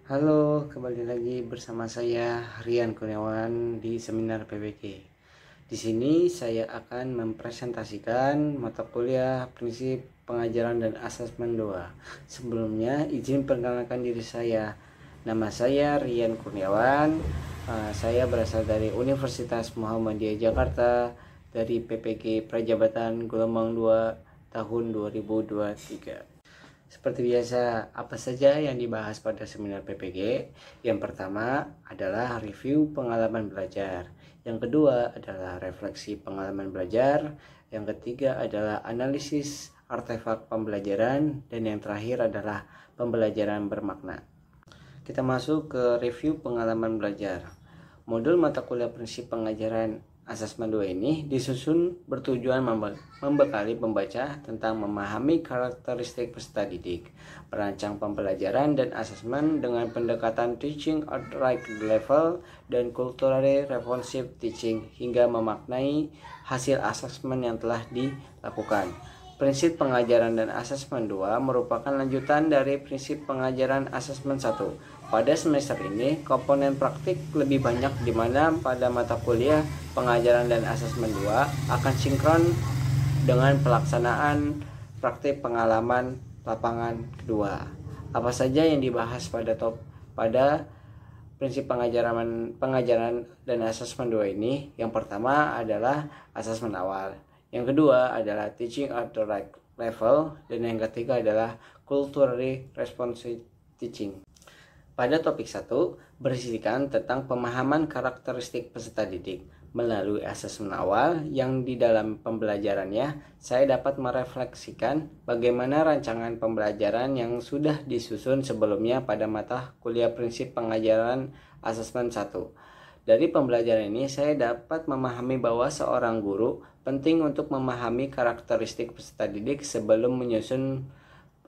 Halo, kembali lagi bersama saya Rian Kurniawan di seminar PBG. Di sini saya akan mempresentasikan mata kuliah Prinsip Pengajaran dan Asesmen 2. Sebelumnya izin perkenalkan diri saya. Nama saya Rian Kurniawan. Saya berasal dari Universitas Muhammadiyah Jakarta dari PPG Prajabatan Gelombang 2 tahun 2023. Seperti biasa, apa saja yang dibahas pada seminar PPG? Yang pertama adalah review pengalaman belajar. Yang kedua adalah refleksi pengalaman belajar. Yang ketiga adalah analisis artefak pembelajaran. Dan yang terakhir adalah pembelajaran bermakna. Kita masuk ke review pengalaman belajar. Modul mata kuliah prinsip pengajaran Asesmen 2 ini disusun bertujuan membekali pembaca tentang memahami karakteristik peserta didik, merancang pembelajaran dan asesmen dengan pendekatan teaching at the right level dan culturally responsive teaching hingga memaknai hasil asesmen yang telah dilakukan. Prinsip pengajaran dan asesmen 2 merupakan lanjutan dari prinsip pengajaran asesmen 1. Pada semester ini, komponen praktik lebih banyak di mana pada mata kuliah pengajaran dan asesmen 2 akan sinkron dengan pelaksanaan praktik pengalaman lapangan kedua. Apa saja yang dibahas pada prinsip pengajaran dan asesmen 2 ini? Yang pertama adalah asesmen awal. Yang kedua adalah teaching at the right level, dan yang ketiga adalah culturally responsive teaching. Pada topik 1, berisikan tentang pemahaman karakteristik peserta didik. Melalui asesmen awal yang di dalam pembelajarannya, saya dapat merefleksikan bagaimana rancangan pembelajaran yang sudah disusun sebelumnya pada mata kuliah prinsip pengajaran asesmen 1. Dari pembelajaran ini, saya dapat memahami bahwa seorang guru penting untuk memahami karakteristik peserta didik sebelum menyusun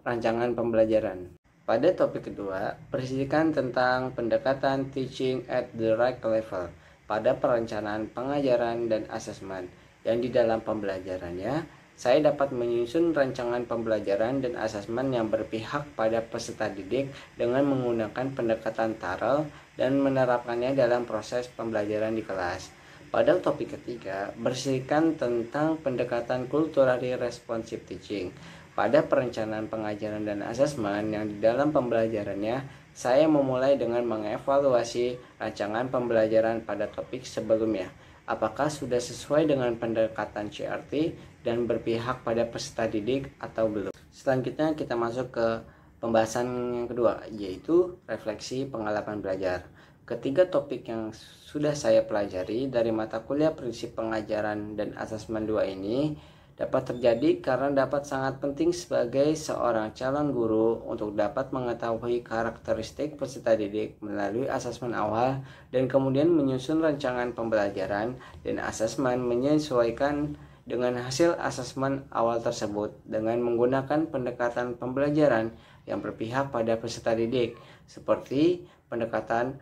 rancangan pembelajaran. Pada topik kedua, berisikan tentang pendekatan teaching at the right level pada perencanaan pengajaran dan asesmen, yang di dalam pembelajarannya, saya dapat menyusun rancangan pembelajaran dan asesmen yang berpihak pada peserta didik dengan menggunakan pendekatan TAREL dan menerapkannya dalam proses pembelajaran di kelas. Pada topik ketiga, berisikan tentang pendekatan culturally responsive teaching. Pada perencanaan pengajaran dan asesmen yang di dalam pembelajarannya, saya memulai dengan mengevaluasi rancangan pembelajaran pada topik sebelumnya. Apakah sudah sesuai dengan pendekatan CRT dan berpihak pada peserta didik atau belum? Selanjutnya kita masuk ke pembahasan yang kedua, yaitu refleksi pengalaman belajar. Ketiga topik yang sudah saya pelajari dari mata kuliah prinsip pengajaran dan asesmen 2 ini dapat terjadi karena dapat sangat penting sebagai seorang calon guru untuk dapat mengetahui karakteristik peserta didik melalui asesmen awal dan kemudian menyusun rancangan pembelajaran dan asesmen menyesuaikan dengan hasil asesmen awal tersebut dengan menggunakan pendekatan pembelajaran yang berpihak pada peserta didik seperti pendekatan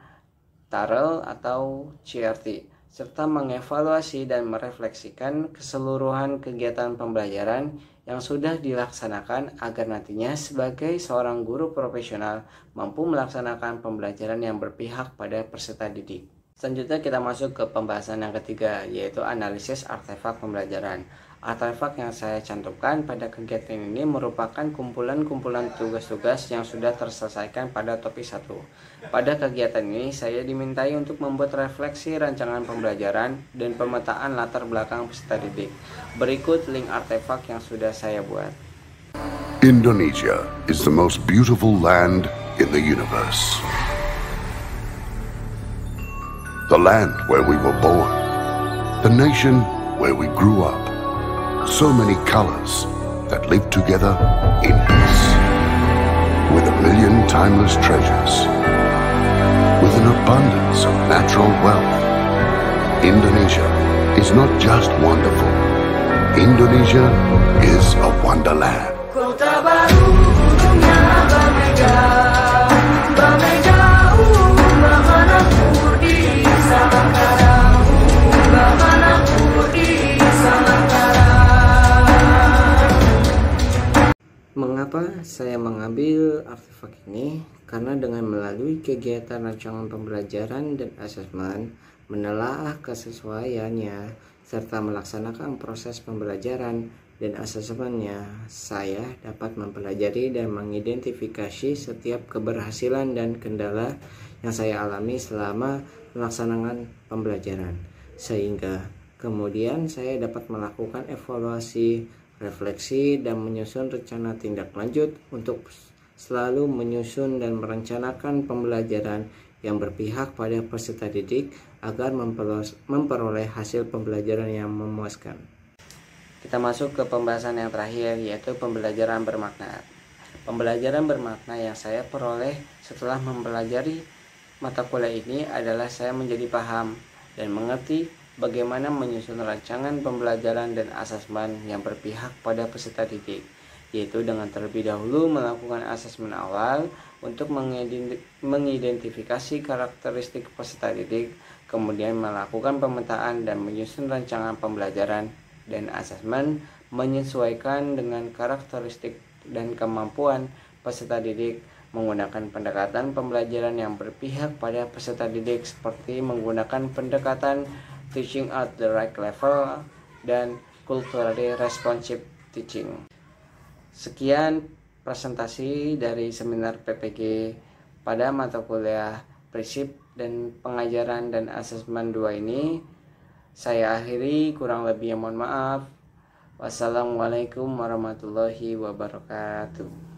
TAREL atau CRT, serta mengevaluasi dan merefleksikan keseluruhan kegiatan pembelajaran yang sudah dilaksanakan agar nantinya sebagai seorang guru profesional mampu melaksanakan pembelajaran yang berpihak pada peserta didik. Selanjutnya kita masuk ke pembahasan yang ketiga, yaitu analisis artefak pembelajaran. Artefak yang saya cantumkan pada kegiatan ini merupakan kumpulan-kumpulan tugas-tugas yang sudah terselesaikan pada topik 1. Pada kegiatan ini, saya dimintai untuk membuat refleksi rancangan pembelajaran dan pemetaan latar belakang peserta didik. Berikut link artefak yang sudah saya buat. Indonesia is the most beautiful land in the universe. The land where we were born. The nation where we grew up. So many colors that live together in peace. With a million timeless treasures. With an abundance of natural wealth. Indonesia is not just wonderful. Indonesia is a wonderland. Kota baru ujungnya Bamega jauh Bamanaku di Salangkarang Bamanaku di Salangkarang. Mengapa saya mengambil artefak ini? karena dengan melalui kegiatan rancangan pembelajaran dan asesmen, menelaah kesesuaiannya, serta melaksanakan proses pembelajaran dan asesmennya, saya dapat mempelajari dan mengidentifikasi setiap keberhasilan dan kendala yang saya alami selama melaksanakan pembelajaran, sehingga kemudian saya dapat melakukan evaluasi, refleksi, dan menyusun rencana tindak lanjut untuk selalu menyusun dan merencanakan pembelajaran yang berpihak pada peserta didik agar memperoleh hasil pembelajaran yang memuaskan. Kita masuk ke pembahasan yang terakhir, yaitu pembelajaran bermakna. Pembelajaran bermakna yang saya peroleh setelah mempelajari mata kuliah ini adalah saya menjadi paham dan mengerti bagaimana menyusun rancangan pembelajaran dan asesmen yang berpihak pada peserta didik, yaitu dengan terlebih dahulu melakukan asesmen awal untuk mengidentifikasi karakteristik peserta didik, kemudian melakukan pemetaan dan menyusun rancangan pembelajaran dan asesmen menyesuaikan dengan karakteristik dan kemampuan peserta didik, menggunakan pendekatan pembelajaran yang berpihak pada peserta didik seperti menggunakan pendekatan teaching at the right level dan culturally responsive teaching. Sekian presentasi dari seminar PPG pada mata kuliah prinsip dan pengajaran dan asesmen 2 ini. Saya akhiri, kurang lebih mohon maaf. Wassalamualaikum warahmatullahi wabarakatuh.